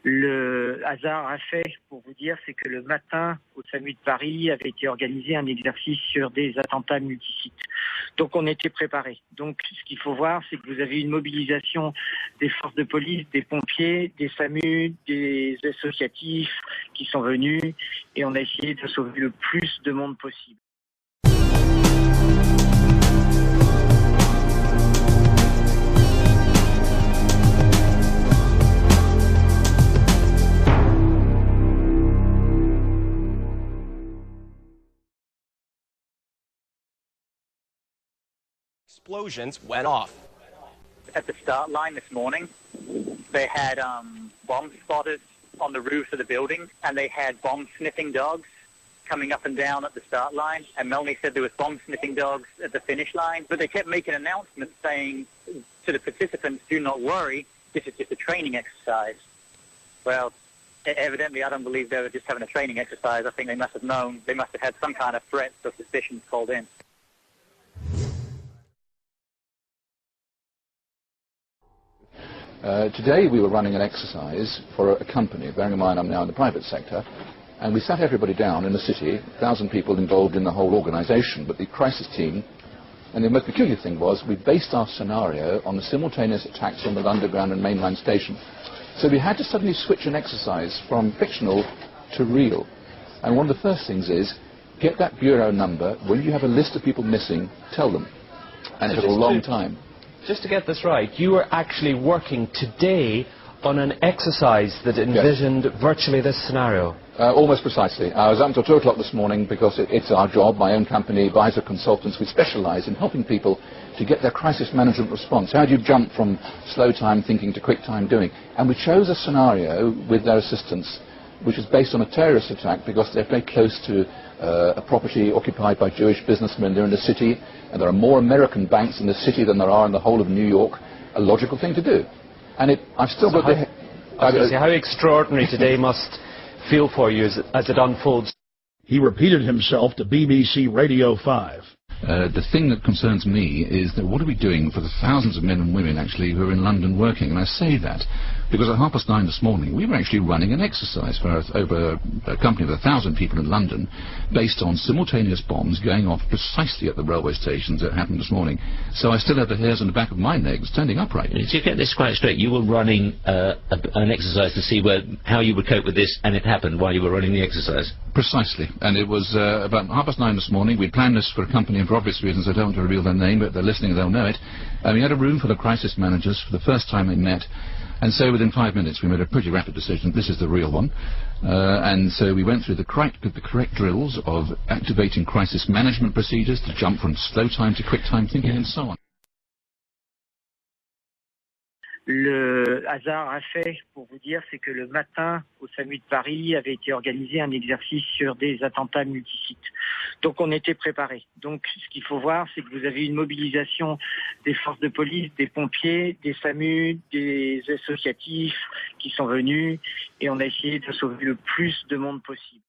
Le hasard a fait, pour vous dire, c'est que le matin, au SAMU de Paris, avait été organisé un exercice sur des attentats multisites. Donc on était préparé. Donc ce qu'il faut voir, c'est que vous avez une mobilisation des forces de police, des pompiers, des SAMU, des associatifs qui sont venus et on a essayé de sauver le plus de monde possible. Explosions went off. At the start line this morning, they had bomb spotters on the roofs of the building, and they had bomb-sniffing dogs coming up and down at the start line. And Melanie said there was bomb-sniffing dogs at the finish line, but they kept making announcements saying to the participants, "Do not worry, this is just a training exercise." Well, evidently, I don't believe they were just having a training exercise. I think they must have known, they must have had some kind of threats or suspicions called in. Today we were running an exercise for a company, bearing in mind I'm now in the private sector, and we sat everybody down in the city, 1,000 people involved in the whole organisation, but the crisis team, and the most peculiar thing was we based our scenario on the simultaneous attacks on the Underground and mainline station. So we had to suddenly switch an exercise from fictional to real. And one of the first things is, get that bureau number, when you have a list of people missing, tell them. And it took a long time. Just to get this right, you were actually working today on an exercise that envisioned virtually this scenario. Almost precisely. I was up until 2 o'clock this morning because it's our job, my own company, Advisor Consultants. We specialise in helping people to get their crisis management response. How do you jump from slow time thinking to quick time doing? And we chose a scenario with their assistance which is based on a terrorist attack because they're very close to a property occupied by Jewish businessmen. They're in the city, and there are more American banks in the city than there are in the whole of New York. A logical thing to do. And I've still got the... How extraordinary today must feel for you as it unfolds. He repeated himself to BBC Radio 5. The thing that concerns me is that what are we doing for the thousands of men and women actually who are in London working? And I say that because at 9:30 this morning we were actually running an exercise for over a company of 1,000 people in London based on simultaneous bombs going off precisely at the railway stations that happened this morning. So I still have the hairs on the back of my neck standing upright. To get this quite straight, you were running an exercise to see how you would cope with this, and it happened while you were running the exercise? Precisely. And it was about 9:30 this morning. We'd planned this for a company, and for obvious reasons I don't want to reveal their name, but if they're listening they'll know it. We had a room full of crisis managers for the first time they met, and so within 5 minutes we made a pretty rapid decision. This is the real one. And so we went through the correct drills of activating crisis management procedures to jump from slow time to quick time thinking and so on. Le hasard a fait, pour vous dire, c'est que le matin, au SAMU de Paris, avait été organisé un exercice sur des attentats multisites. Donc on était préparé. Donc ce qu'il faut voir, c'est que vous avez une mobilisation des forces de police, des pompiers, des SAMU, des associatifs qui sont venus et on a essayé de sauver le plus de monde possible.